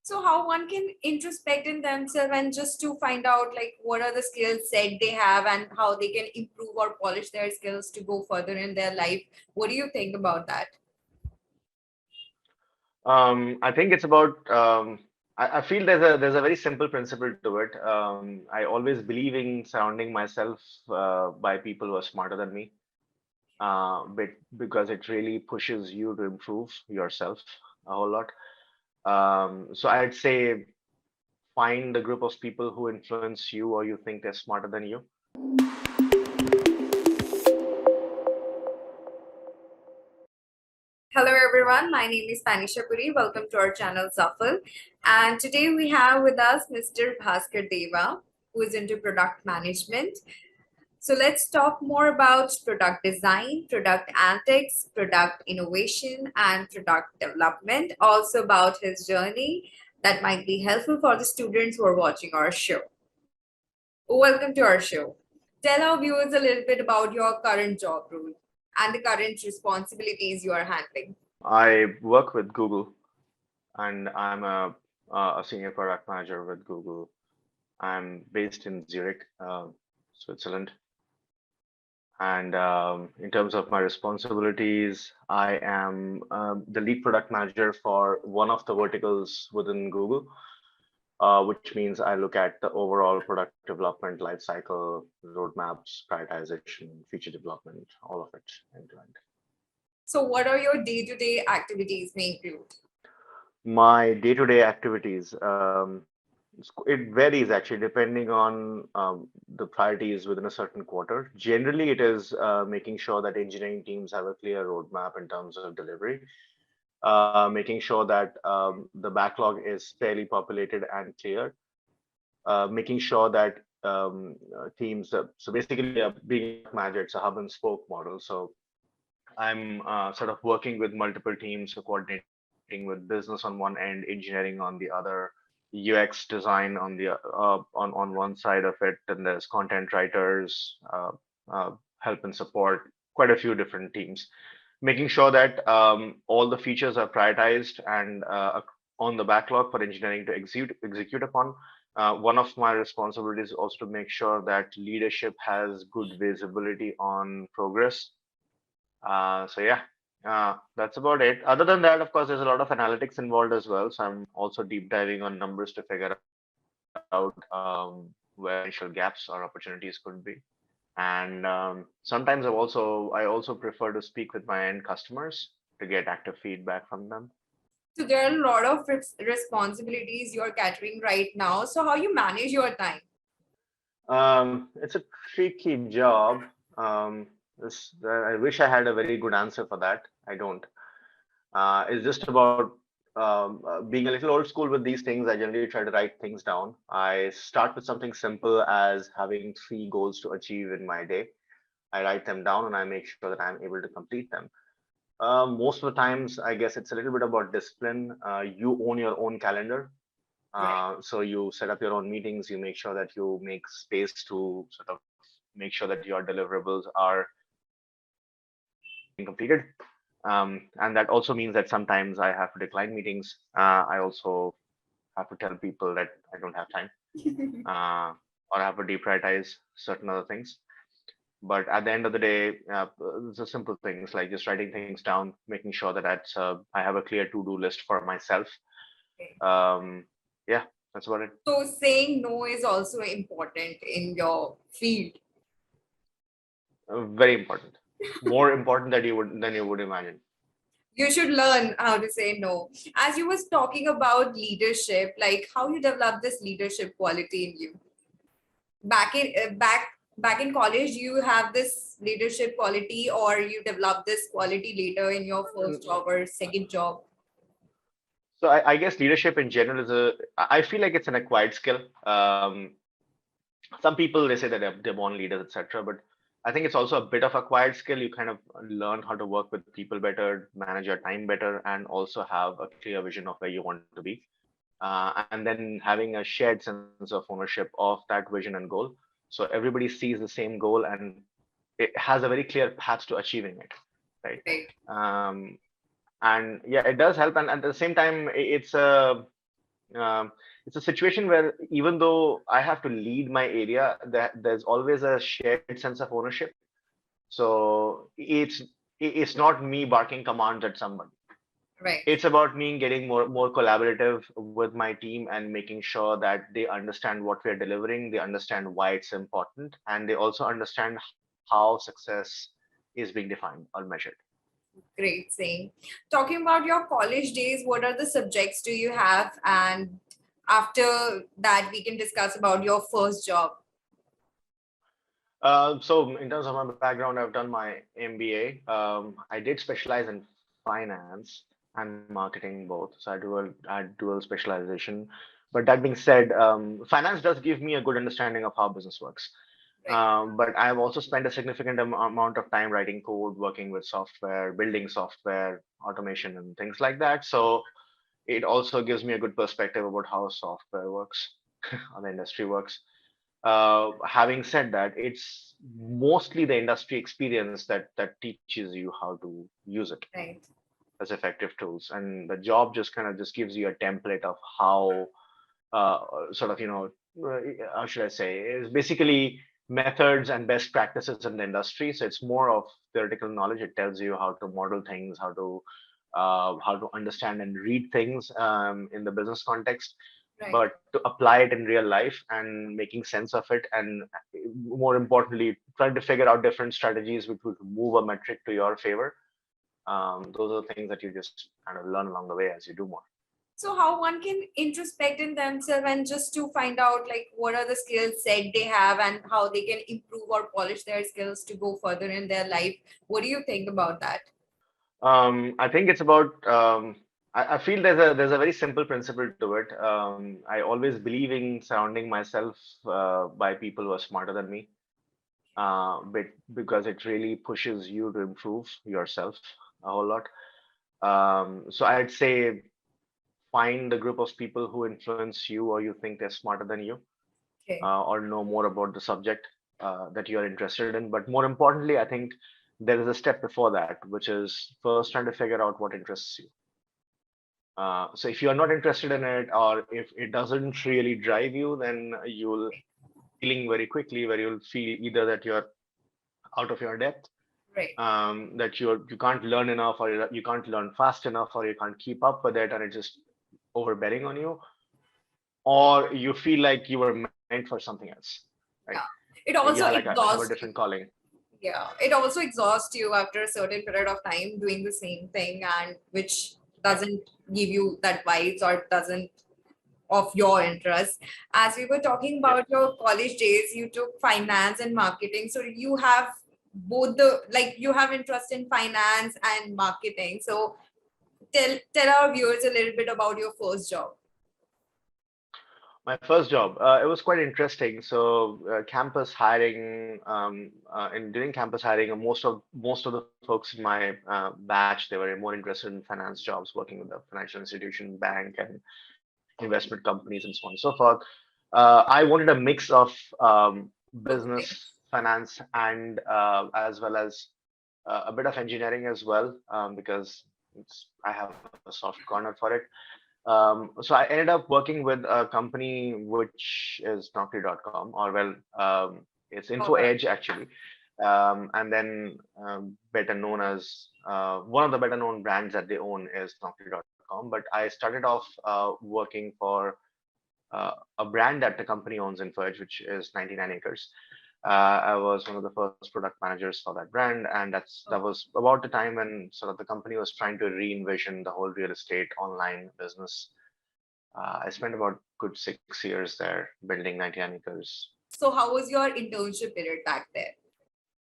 So how one can introspect in themselves and just to find out like what are the skills set they have and how they can improve or polish their skills to go further in their life. What do you think about that? I think it's about. I feel there's a very simple principle to it. I always believe in surrounding myself by people who are smarter than me, but because it really pushes you to improve yourself a whole lot. So I'd say find a group of people who influence you or you think they're smarter than you. Hello everyone, my name is Panisha Puri. Welcome to our channel Xaphal. And today we have with us Mr. Bhaskar Deva, who is into product management. So let's talk more about product design, product antics, product innovation, and product development. Also about his journey that might be helpful for the students who are watching our show. Welcome to our show. Tell our viewers a little bit about your current job role and the current responsibilities you are handling. I work with Google, and I'm a senior product manager with Google. I'm based in Zurich, Switzerland. And in terms of my responsibilities, I am the lead product manager for one of the verticals within Google, which means I look at the overall product development life cycle, roadmaps, prioritization, feature development, all of it end to end. So, what are your day-to-day activities may include? My day-to-day activities, it varies actually depending on the priorities within a certain quarter. Generally, it is making sure that engineering teams have a clear roadmap in terms of delivery, making sure that the backlog is fairly populated and clear, making sure that teams, so basically being a manager, it's a hub and spoke model. So I'm sort of working with multiple teams, so coordinating with business on one end, engineering on the other, UX design on the on one side of it, and there's content writers, help and support, quite a few different teams, making sure that all the features are prioritized and on the backlog for engineering to execute upon. One of my responsibilities is also to make sure that leadership has good visibility on progress. So yeah, that's about it. Other than that, of course, there's a lot of analytics involved as well. So I'm also deep diving on numbers to figure out where potential gaps or opportunities could be. And sometimes I also prefer to speak with my end customers to get active feedback from them. So, there are a lot of responsibilities you're catering right now. So, how you manage your time? It's a tricky job. I wish I had a very good answer for that. I don't. It's just about being a little old school with these things. I generally try to write things down. I start with something simple as having three goals to achieve in my day. I write them down and I make sure that I'm able to complete them. Most of the times, I guess it's a little bit about discipline. You own your own calendar. Right. So you set up your own meetings, you make sure that you make space to sort of make sure that your deliverables are being completed. And that also means that sometimes I have to decline meetings. I also have to tell people that I don't have time, or I have to deprioritize certain other things. But at the end of the day, it's a simple things like just writing things down, making sure that I have a clear to-do list for myself. Okay. Yeah, that's about it. So, saying no is also important in your field. Very important, more important than you would imagine. You should learn how to say no. As you was talking about leadership, like how you develop this leadership quality in you. Back in college, you have this leadership quality, or you develop this quality later in your first Mm, job or second job. So I guess leadership in general is I feel like it's an acquired skill. Some people they say that they're born leaders, etc. But I think it's also a bit of acquired skill. You kind of learn how to work with people better, manage your time better, and also have a clear vision of where you want to be. And then having a shared sense of ownership of that vision and goal. So everybody sees the same goal and it has a very clear path to achieving it, right? Right. Um, and yeah, it does help. And at the same time, it's a Um, it's a situation where even though I have to lead my area, there's always a shared sense of ownership. So it's not me barking commands at someone. Right. It's about me getting more collaborative with my team and making sure that they understand what we're delivering, they understand why it's important, and they also understand how success is being defined or measured. Great saying. Talking about your college days, what are the subjects do you have? And after that, we can discuss about your first job. So in terms of my background, I've done my MBA. I did specialize in finance and marketing both. So I had dual specialization. But that being said, finance does give me a good understanding of how business works. Right. But I've also spent a significant amount of time writing code, working with software, building software, automation, and things like that. So it also gives me a good perspective about how software works, how the industry works. Having said that, it's mostly the industry experience that teaches you how to use it Right. as effective tools, and the job just kind of just gives you a template of how sort of how should I say is basically methods and best practices in the industry. So it's more of theoretical knowledge. It tells you how to model things, how to understand and read things in the business context, Right. but to apply it in real life and making sense of it, and more importantly, trying to figure out different strategies which would move a metric to your favor. Those are things that you just kind of learn along the way as you do more. So how one can introspect in themselves and just to find out like what are the skills set they have and how they can improve or polish their skills to go further in their life. What do you think about that? I think it's about. I feel there's a very simple principle to it. I always believe in surrounding myself by people who are smarter than me, but because it really pushes you to improve yourself a whole lot. So I'd say find a group of people who influence you or you think they're smarter than you, Okay. or know more about the subject that you're interested in. But more importantly, I think there is a step before that, which is first trying to figure out what interests you. So if you're not interested in it, or if it doesn't really drive you, then you'll feeling very quickly where you'll feel either that you're out of your depth, Right. that you can't learn enough, or you can't learn fast enough, or you can't keep up with it, and it's just overbearing on you, or you feel like you were meant for something else, right? Yeah. It You also have a exhausts different you. calling. Yeah. It also exhausts you after a certain period of time doing the same thing and which doesn't give you that vibes or doesn't of your interest. As we were talking Yep. about your college days, you took finance and marketing. So you have both the like you have interest in finance and marketing. So tell our viewers a little bit about your first job. My first job, it was quite interesting. So, campus hiring, and during campus hiring, most of the folks in my batch, they were more interested in finance jobs, working with the financial institution, bank, and investment companies, and so on and so forth. I wanted a mix of Okay. business, finance, and as well as a bit of engineering as well, because I have a soft corner for it. So I ended up working with a company which is Naukri.com, or well, it's All right. InfoEdge actually, and then better known as one of the better known brands that they own is Naukri.com. But I started off working for a brand that the company owns in InfoEdge, which is 99 Acres. I was one of the first product managers for that brand, and that was about the time when sort of the company was trying to re-envision the whole real estate online business. I spent about good 6 years there building 99 Acres. So how was your internship period back there?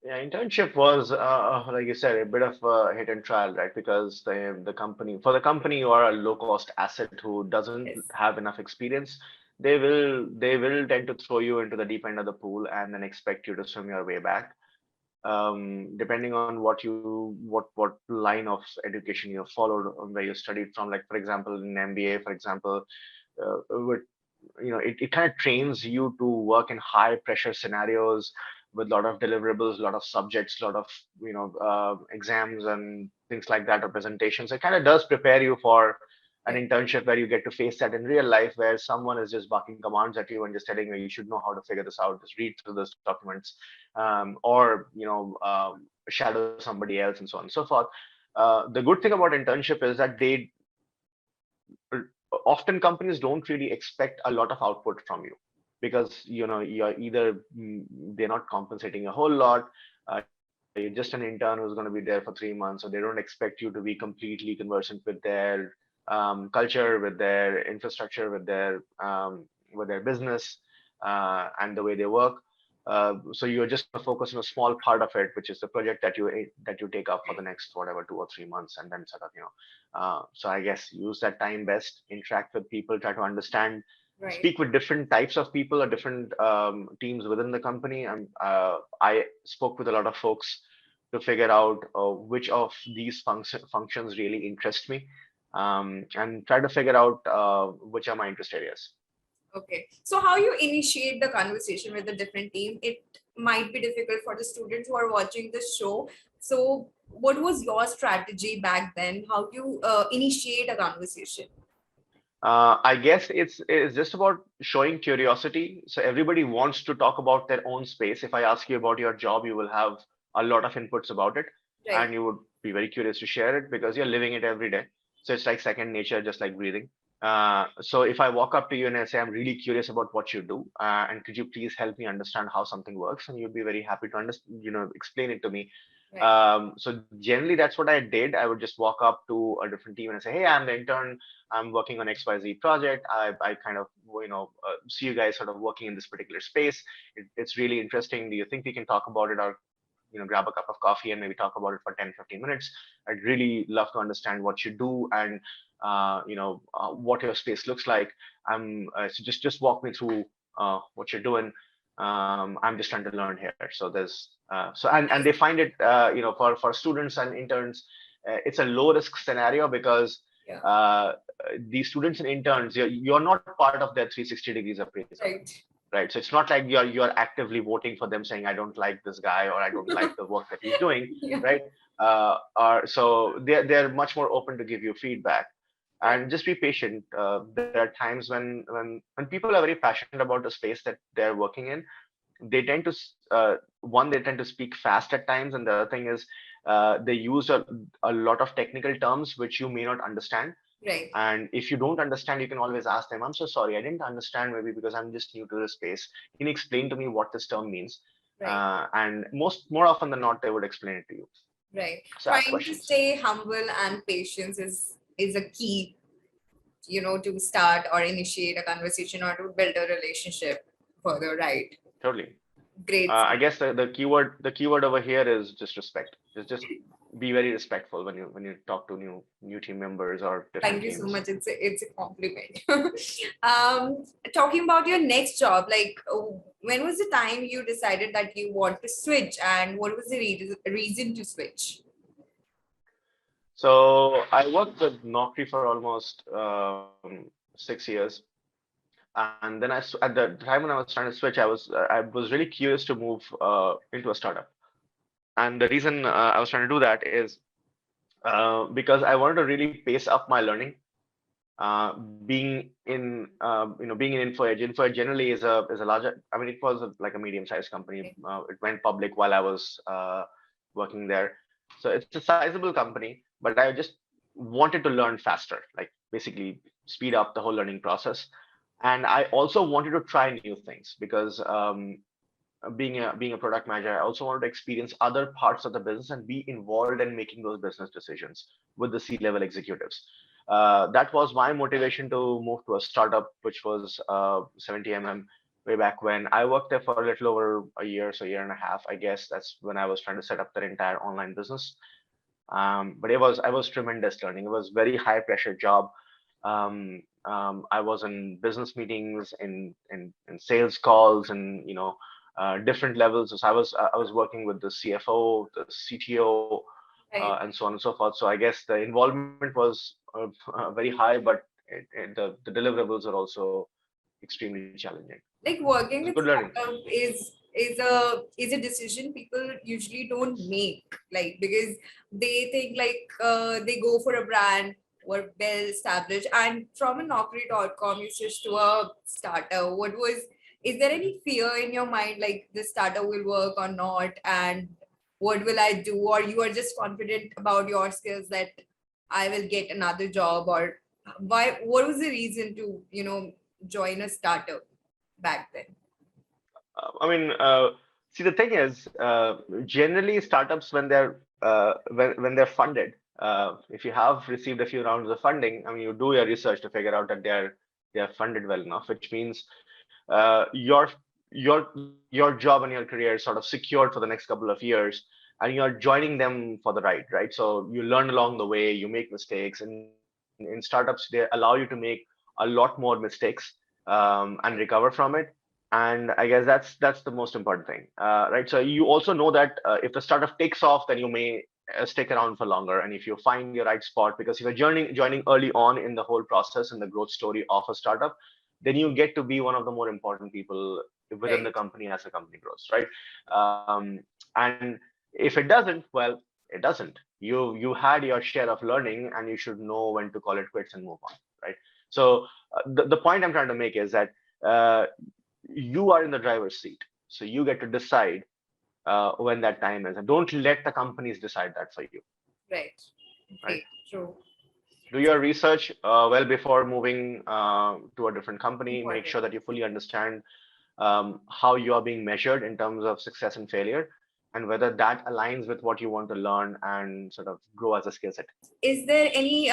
Yeah, internship was, like you said, a bit of a hit and trial, right? Because the company, for the company, you are a low cost asset who doesn't Yes. have enough experience. They will tend to throw you into the deep end of the pool and then expect you to swim your way back. Depending on what line of education you followed, where you studied from. Like for example, in MBA, for example, with it kind of trains you to work in high pressure scenarios with a lot of deliverables, a lot of subjects, a lot of exams and things like that, or presentations. It kind of does prepare you for an internship where you get to face that in real life, where someone is just barking commands at you and just telling you you should know how to figure this out, just read through those documents, or shadow somebody else and so on and so forth. The good thing about internship is that they often companies don't really expect a lot of output from you, because you're either they're not compensating a whole lot, you're just an intern who's going to be there for 3 months, so they don't expect you to be completely conversant with their culture, with their infrastructure, with their business, and the way they work. So you're just going to focus on a small part of it, which is the project that you take up for the next whatever 2 or 3 months, and then sort of so I guess use that time best, interact with people, try to understand, Right. speak with different types of people or different teams within the company. And I spoke with a lot of folks to figure out which of these functions really interest me, and try to figure out which are my interest areas. Okay. So how you initiate the conversation with the different team? It might be difficult for the students who are watching the show. So what was your strategy back then? How you initiate a conversation? I guess it's just about showing curiosity. So everybody wants to talk about their own space. If I ask you about your job, you will have a lot of inputs about it, Right. and you would be very curious to share it because you're living it every day. So it's like second nature, just like breathing. So if I walk up to you and I say, I'm really curious about what you do, and could you please help me understand how something works, and you'd be very happy to understand, explain it to me. Right. So generally, that's what I did. I would just walk up to a different team and I say, hey, I'm the intern. I'm working on XYZ project. I kind of, see you guys sort of working in this particular space. It's really interesting. Do you think we can talk about it, or, grab a cup of coffee and maybe talk about it for 10, 15 minutes? I'd really love to understand what you do, and, what your space looks like. So just walk me through what you're doing. I'm just trying to learn here. So and they find it, for students and interns, it's a low risk scenario because Yeah. these students and interns, you're not part of their 360 degrees appraisal, Right. right? So it's not like you're actively voting for them saying, I don't like this guy, or I don't like the work that he's doing, Yeah. right? So they're much more open to give you feedback, Right. and just be patient. There are times when people are very passionate about the space that they're working in. They tend to one, they tend to speak fast at times, and the other thing is they use a lot of technical terms which you may not understand. Right. And if you don't understand, you can always ask them, I'm so sorry, I didn't understand, maybe because I'm just new to this space. Can you explain to me what this term means? Right. And more often than not, they would explain it to you. Right. So ask Trying to questions. stay humble and patience is a key, to start or initiate a conversation or to build a relationship further, right? Totally. Great. I guess the keyword over here is just respect. Just be very respectful when you talk to new team members or different Thank you so teams. much. It's a compliment. um, Talking about your next job, like when was the time you decided that you want to switch, and what was the reason to switch? So I worked with Naukri for almost 6 years, and then at the time when I was trying to switch, I was really curious to move into a startup. And the reason I was trying to do that is because I wanted to really pace up my learning. Being in InfoEdge. InfoEdge generally is a larger. I mean, it was like a medium-sized company. It went public while I was working there, so it's a sizable company. But I just wanted to learn faster, like basically speed up the whole learning process. And I also wanted to try new things because being a product manager, I also wanted to experience other parts of the business and be involved in making those business decisions with the C-level executives. That was my motivation to move to a startup, which was 70 way back when. I worked there for a little over a year, so a year and a half, I guess. That's when I was trying to set up their entire online business. But I was tremendous learning. It was very high pressure job. I was in business meetings, in sales calls, and different levels. So I was working with the CFO, the CTO, Right. and so on and so forth. So I guess the involvement was very high, but the deliverables are also extremely challenging. Like It was working good with learning. startup is a decision people usually don't make, like because they think like they go for a brand, were well established, and from a Naukri.com you switched to a startup. Is there any fear in your mind like this startup will work or not, and what will I do? Or you are just confident about your skills that I will get another job? Or what was the reason to, join a startup back then? I mean, see, the thing is, generally startups when they're funded, if you have received a few rounds of funding, I mean, you do your research to figure out that they are funded well enough, which means your job and your career is sort of secured for the next couple of years, and you're joining them for the ride, right? So you learn along the way, you make mistakes, and in startups they allow you to make a lot more mistakes and recover from it. And I guess that's the most important thing, right? So you also know that if the startup takes off, then you may stick around for longer. And if you find your right spot, because if you're joining early on in the whole process and the growth story of a startup, then you get to be one of the more important people within the Right. company as the company grows, right? And if it doesn't, well, it doesn't. You had your share of learning, and you should know when to call it quits and move on, right? So the point I'm trying to make is that uh, you are in the driver's seat, so you get to decide when that time is, and don't let the companies decide that for you, Right. right? Great. True. Do your research well before moving to a different company. Make Important. sure that you fully understand how you are being measured in terms of success and failure, and whether that aligns with what you want to learn and sort of grow as a skill set. Is there any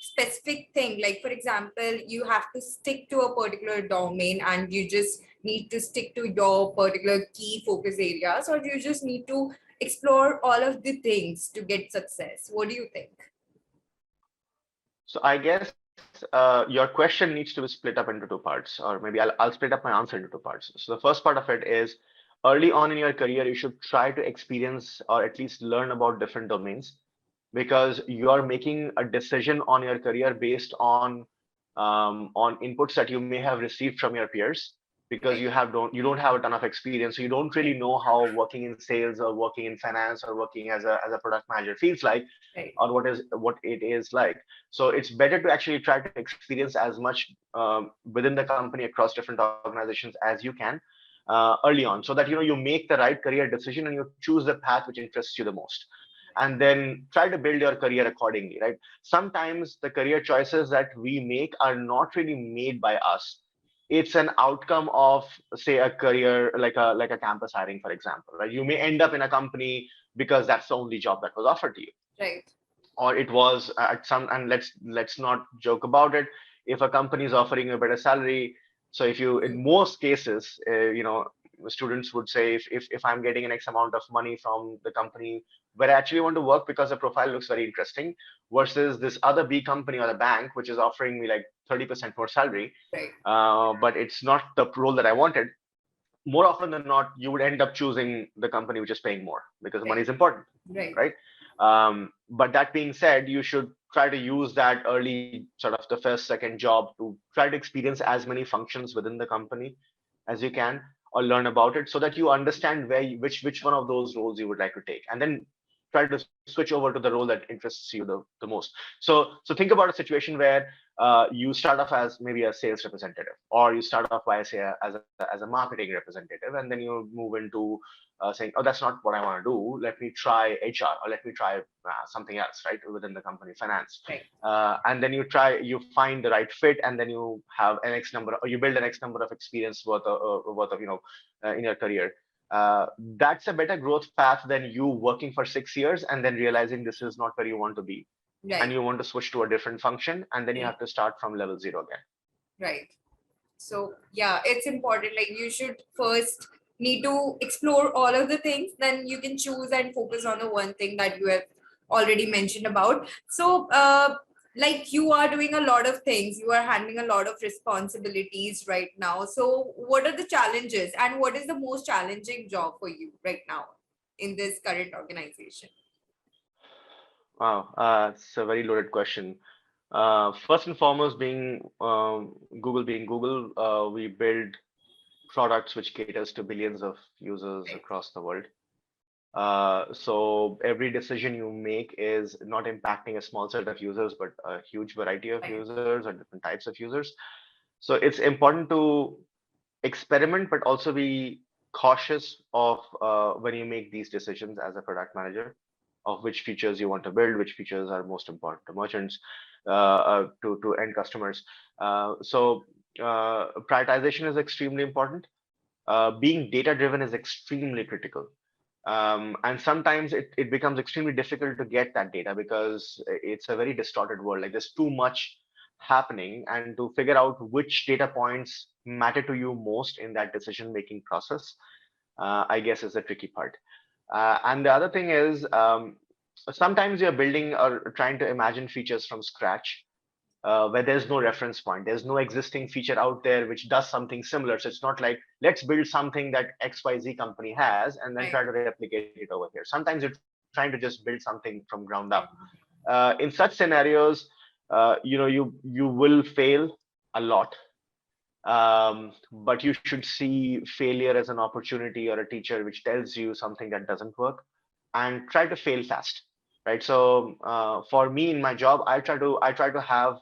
specific thing, like for example, you have to stick to a particular domain and you just need to stick to your particular key focus areas, or do you just need to explore all of the things to get success? What do you think? So I guess your question needs to be split up into two parts, or maybe I'll split up my answer into two parts. So the first part of it is, early on in your career, you should try to experience or at least learn about different domains, because you are making a decision on your career based on inputs that you may have received from your peers, because Right. you don't have a ton of experience, so you don't really know how working in sales or working in finance or working as a product manager feels like, Right. or what it is like. So it's better to actually try to experience as much within the company across different organizations as you can early on, so that you make the right career decision and you choose the path which interests you the most, and then try to build your career accordingly, right? Sometimes the career choices that we make are not really made by us. It's an outcome of, say, a career like a campus hiring, for example, right? You may end up in a company because that's the only job that was offered to you, Right. or it was at some, and let's not joke about it. If a company is offering you a better salary, so if you, in most cases, students would say, if I'm getting an X amount of money from the company where I actually want to work because the profile looks very interesting, versus this other B company or the bank which is offering me like 30% more salary, Right. but it's not the role that I wanted, more often than not, you would end up choosing the company which is paying more, because money Right. is important, Right. right? But that being said, you should try to use that early, sort of the first, second job, to try to experience as many functions within the company as you can, or learn about it, so that you understand which one of those roles you would like to take, and then try to switch over to the role that interests you the most. So think about a situation where you start off as maybe a sales representative, or you start off by, say, as a marketing representative, and then you move into saying, oh, that's not what I want to do, let me try HR, or let me try something else, right, within the company, finance. Right. And then you find the right fit, and then you have an X number, or you build an X number of experience worth of in your career. That's a better growth path than you working for 6 years and then realizing this is not where you want to be, and Right. you want to switch to a different function, and then you Right. have to start from level zero again. Right. So yeah, it's important. Like you should first need to explore all of the things, then you can choose and focus on the one thing that you have already mentioned about. So like you are doing a lot of things, you are handling a lot of responsibilities right now. So what are the challenges and what is the most challenging job for you right now in this current organization? Wow, it's a very loaded question. First and foremost, being Google, we build products which caters to billions of users Right. across the world. So every decision you make is not impacting a small set of users, but a huge variety of Right. users or different types of users. So it's important to experiment, but also be cautious of when you make these decisions as a product manager of which features you want to build, which features are most important to merchants, to end customers. Prioritization is extremely important. Being data driven is extremely critical. And sometimes it becomes extremely difficult to get that data because it's a very distorted world. Like there's too much happening, and to figure out which data points matter to you most in that decision making process, I guess is the tricky part. And the other thing is, sometimes you're building or trying to imagine features from scratch, where there's no reference point. There's no existing feature out there which does something similar. So it's not like, let's build something that XYZ company has and then Right. try to replicate it over here. Sometimes you're trying to just build something from ground up. Right. In such scenarios, you will fail a lot, but you should see failure as an opportunity or a teacher which tells you something that doesn't work, and try to fail fast, right? So for me in my job, I try to have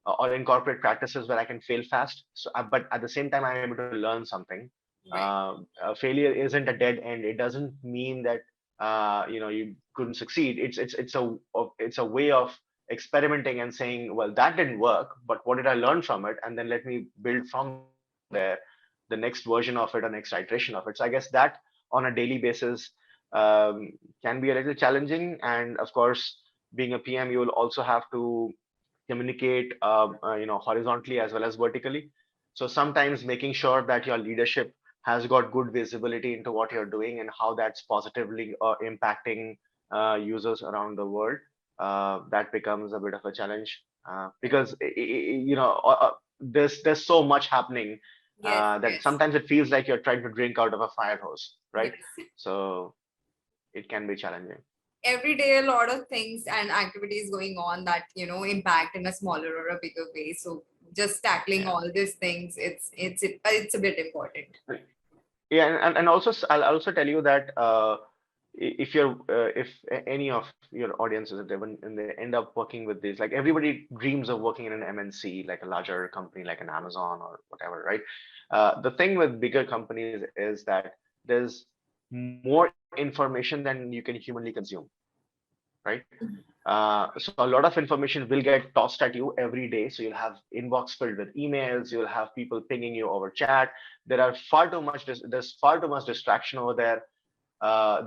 or incorporate practices where I can fail fast. So, but at the same time, I'm able to learn something. Right. Failure isn't a dead end. It doesn't mean that you couldn't succeed. It's a way of experimenting and saying, well, that didn't work, but what did I learn from it? And then let me build from there the next version of it or next iteration of it. So I guess that on a daily basis can be a little challenging. And of course, being a PM, you will also have to communicate, horizontally as well as vertically. So sometimes making sure that your leadership has got good visibility into what you're doing and how that's positively impacting users around the world, that becomes a bit of a challenge, because there's so much happening Yes, that yes, sometimes it feels like you're trying to drink out of a fire hose, right? yes. So it can be challenging. Every day, a lot of things and activities going on that, impact in a smaller or a bigger way. So just tackling Yeah. all these things, it's a bit important. Yeah, and also I'll also tell you that if any of your audiences, if they end up working with these, like everybody dreams of working in an MNC, like a larger company like an Amazon or whatever, right? The thing with bigger companies is that there's more information than you can humanly consume, right? So a lot of information will get tossed at you every day. So you'll have inbox filled with emails. You'll have people pinging you over chat. There's far too much distraction over there.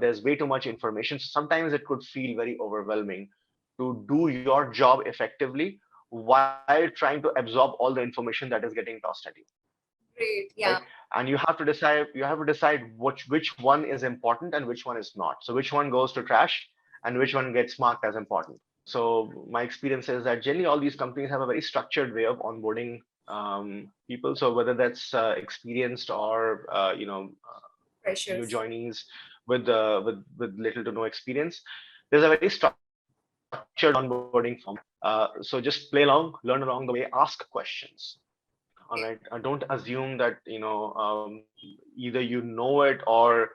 There's way too much information. So sometimes it could feel very overwhelming to do your job effectively while trying to absorb all the information that is getting tossed at you, Great. right? Yeah. And you have to decide which one is important and which one is not. So which one goes to trash and which one gets marked as important. So my experience is that generally all these companies have a very structured way of onboarding people. So whether that's experienced or new Precious. joinees with little to no experience, there's a very structured onboarding form. So just play along, learn along the way, ask questions. All right. Don't assume that either you know it or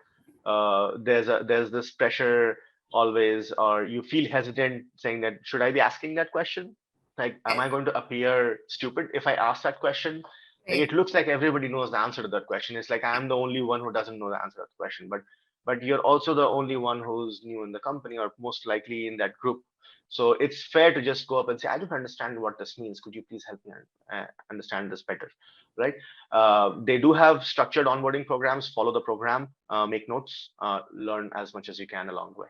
there's this pressure always, or you feel hesitant saying that should I be asking that question? Like, am Yes. I going to appear stupid if I ask that question? Like, Right. it looks like everybody knows the answer to that question. It's like I'm the only one who doesn't know the answer to the question, but you're also the only one who's new in the company or most likely in that group. So it's fair to just go up and say, I don't understand what this means. Could you please help me understand this better? Right? They do have structured onboarding programs. Follow the program, make notes, learn as much as you can along the way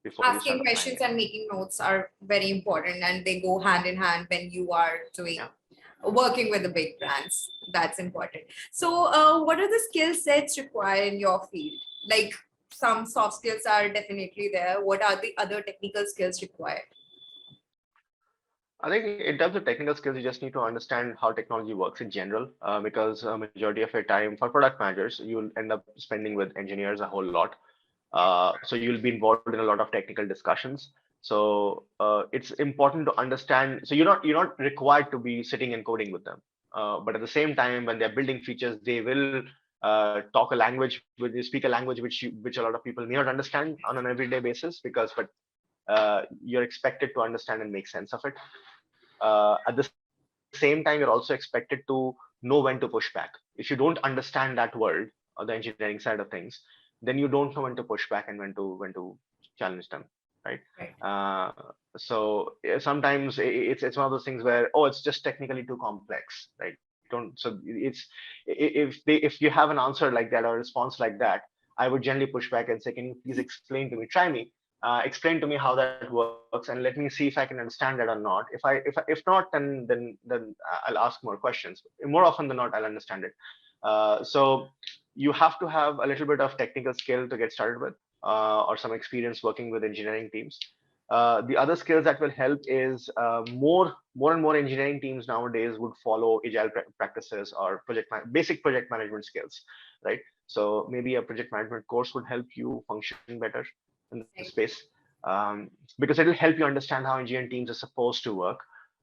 before you start Asking applying questions it. and making notes are very important, and they go hand in hand when you are Yeah. working with the big brands. That's important. So, what are the skill sets required in your field? Like, some soft skills are definitely there. What are the other technical skills required? I think in terms of technical skills, you just need to understand how technology works in general, because a majority of your time for product managers, you'll end up spending with engineers a whole lot. So you'll be involved in a lot of technical discussions. So it's important to understand. So you're not required to be sitting and coding with them, but at the same time, when they're building features, they will talk a language, you speak a language which a lot of people may not understand on an everyday basis, but you're expected to understand and make sense of it. At the same time, you're also expected to know when to push back. If you don't understand that world or the engineering side of things, then you don't know when to push back and when to challenge them, right? Right. Uh, so sometimes it's one of those things where, oh, it's just technically too complex, right? Don't so it's if you have an answer like that or a response like that, I would generally push back and say, can you please explain to me? Try me. Explain to me how that works, and let me see if I can understand that or not. If not, then I'll ask more questions. More often than not, I'll understand it. So you have to have a little bit of technical skill to get started with, or some experience working with engineering teams. The other skills that will help is more and more engineering teams nowadays would follow agile practices or basic project management skills, right? So maybe a project management course would help you function better in the Right. space, because it will help you understand how engineering teams are supposed to work,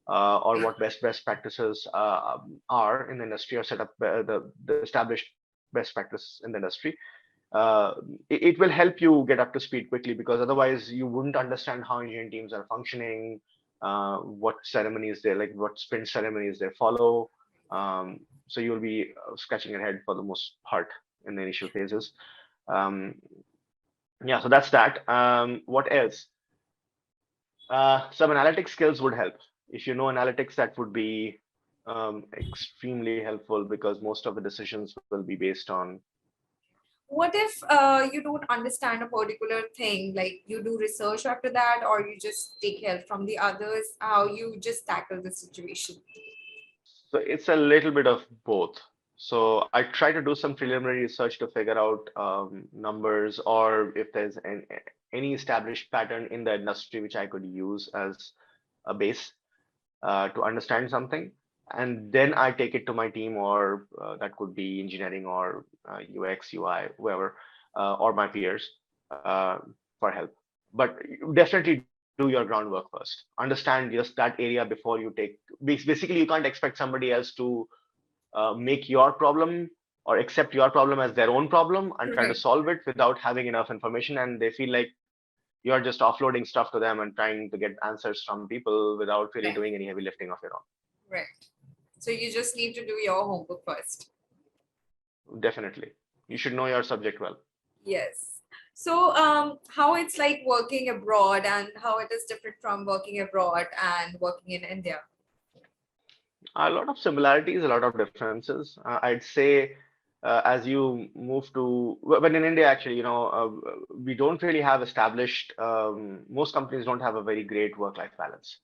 or what best practices are in the industry, or set up the established best practice in the industry. uh, it will help you get up to speed quickly, because otherwise you wouldn't understand how engineering teams are functioning, what ceremonies they like, what sprint ceremonies they follow. So you'll be scratching your head for the most part in the initial phases. Um, yeah, so that's that. What else? Some analytic skills would help. If you know analytics, that would be extremely helpful, because most of the decisions will be based on. What if you don't understand a particular thing, like you do research after that, or you just take help from the others? How you just tackle the situation? So it's a little bit of both. So I try to do some preliminary research to figure out numbers, or if there's any established pattern in the industry which I could use as a base to understand something. And then I take it to my team, or that could be engineering, or UX, UI, whoever, or my peers, uh, for help. But you definitely do your groundwork first. Understand just that area before you take. Basically, you can't expect somebody else to make your problem or accept your problem as their own problem and try to Right. solve it without having enough information, and they feel like you're just offloading stuff to them and trying to get answers from people without really Right. doing any heavy lifting of your Right. So you just need to do your homework first. own. Definitely, you should know your subject well. Yes. So, how it's like working abroad and how it is different from working abroad and working in India. A lot of similarities, a lot of differences. I'd say, as you move to, but in India, actually, we don't really have established. Most companies don't have a very great work-life balance.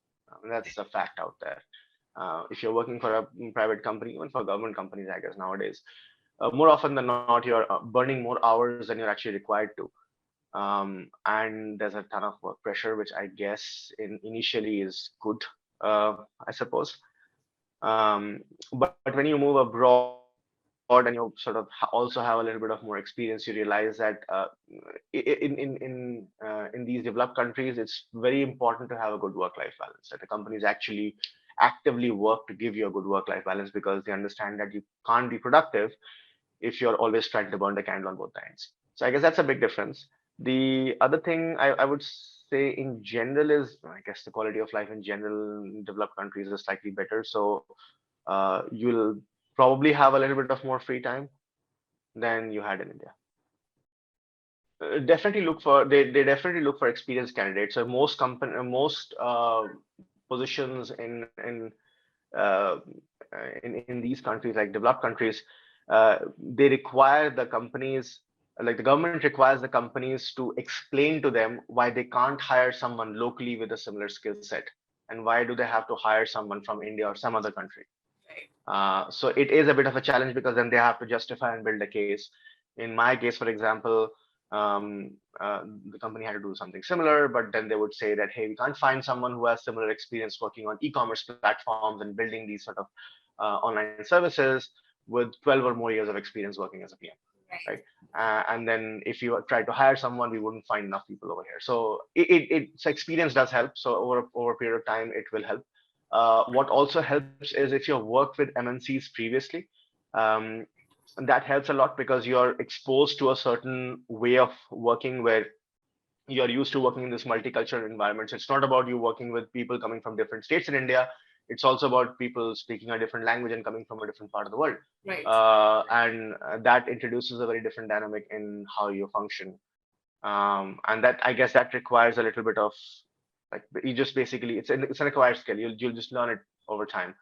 That's a fact out there. If you're working for a private company, even for government companies, I guess nowadays, more often than not, you're burning more hours than you're actually required to. And there's a ton of work pressure, which I guess initially is good, I suppose. But when you move abroad and you sort of also have a little bit of more experience, you realize that in these developed countries, it's very important to have a good work-life balance. That the companies actually actively work to give you a good work-life balance, because they understand that you can't be productive if you're always trying to burn the candle on both ends. So I guess that's a big difference. The other thing I would say in general is, I guess, the quality of life in general in developed countries is slightly better. So you'll probably have a little bit of more free time than you had in India. Definitely look for they definitely look for experienced candidates. So most positions uh, in these countries, like developed countries, they require the companies, like the government requires the companies to explain to them why they can't hire someone locally with a similar skill set, and why do they have to hire someone from India or some other country. Right. So it is a bit of a challenge, because then they have to justify and build a case. In my case, for example, um, the company had to do something similar, but then they would say that, hey, we can't find someone who has similar experience working on e-commerce platforms and building these sort of online services with 12 or more years of experience working as a PM, Right. right? And then if you try to hire someone, we wouldn't find enough people over here. So so experience does help. So over a period of time, it will help. What also helps is if you've worked with MNCs previously. Um, And that helps a lot because you're exposed to a certain way of working where you're used to working in this multicultural environment. So it's not about you working with people coming from different states in India. It's also about people speaking a different language and coming from a different part of the world. Right. And that introduces a very different dynamic in how you function. And that, I guess, that requires a little bit of, like, you just basically, it's an acquired skill. You'll just learn it over time,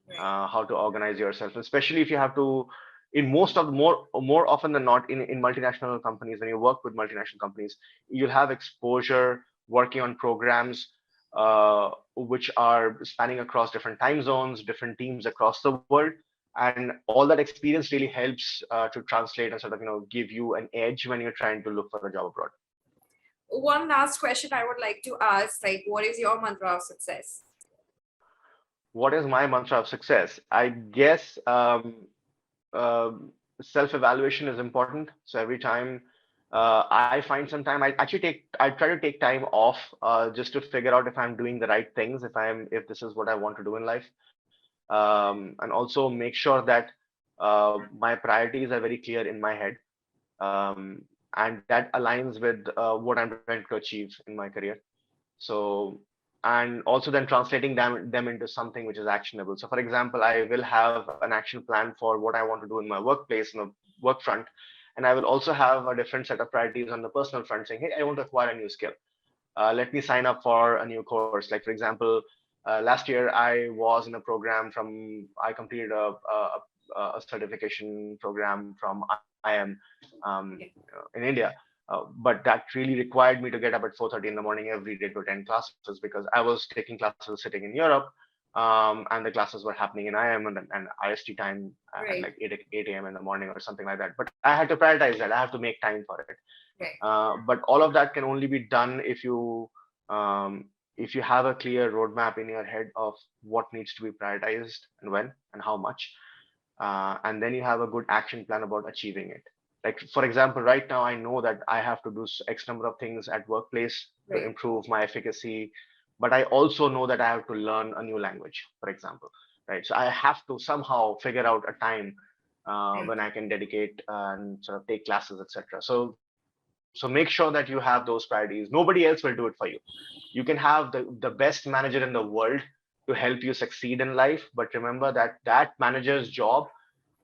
Right. how to organize yourself, especially if you have to, in most of the more often than not, in multinational companies, when you work with multinational companies, you'll have exposure working on programs which are spanning across different time zones, different teams across the world. And all that experience really helps to translate and sort of, give you an edge when you're trying to look for a job abroad. One last question I would like to ask, like, what is your mantra of success? What is my mantra of success? I guess self-evaluation is important. So every time I find some time, I try to take time off just to figure out if I'm doing the right things, if this is what I want to do in life, and also make sure that my priorities are very clear in my head, um, and that aligns with what I'm trying to achieve in my career. So, and also then translating them into something which is actionable. So for example, I will have an action plan for what I want to do in my workplace, in the work front, and I will also have a different set of priorities on the personal front, saying, hey, I want to acquire a new skill. Let me sign up for a new course. Like, for example, last year I was in a program I completed a certification program from IIM in India. But that really required me to get up at 4:30 in the morning every day to attend classes, because I was taking classes sitting in Europe, and the classes were happening in IM and IST time at Right. like 8 a.m. in the morning or something like that. But I had to prioritize that. I have to make time for it. Right. But all of that can only be done if you have a clear roadmap in your head of what needs to be prioritized and when and how much, and then you have a good action plan about achieving it. Like, for example, right now I know that I have to do X number of things at workplace to Right. improve my efficacy, but I also know that I have to learn a new language, for example, right? So I have to somehow figure out a time Right. when I can dedicate and sort of take classes, etc. So make sure that you have those priorities. Nobody else will do it for you. You can have the best manager in the world to help you succeed in life, but remember that that manager's job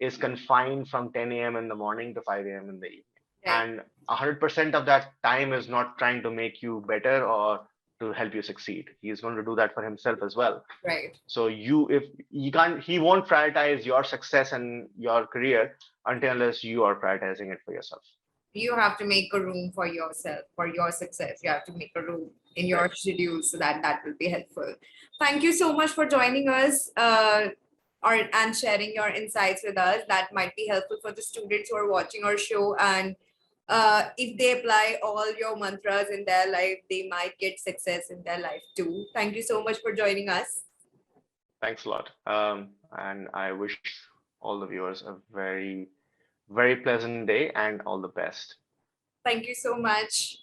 is confined from 10 a.m. in the morning to 5 a.m. in the evening. Right. And 100% of that time is not trying to make you better or to help you succeed. He's going to do that for himself as well. Right. So if you can't, he won't prioritize your success and your career until unless you are prioritizing it for yourself. You have to make a room for yourself, for your success. You have to make a room in Right. your schedule so that that will be helpful. Thank you so much for joining us, and sharing your insights with us. That might be helpful for the students who are watching our show. And if they apply all your mantras in their life, they might get success in their life too. Thank you so much for joining us. Thanks a lot. And I wish all the viewers a very, very pleasant day and all the best. Thank you so much.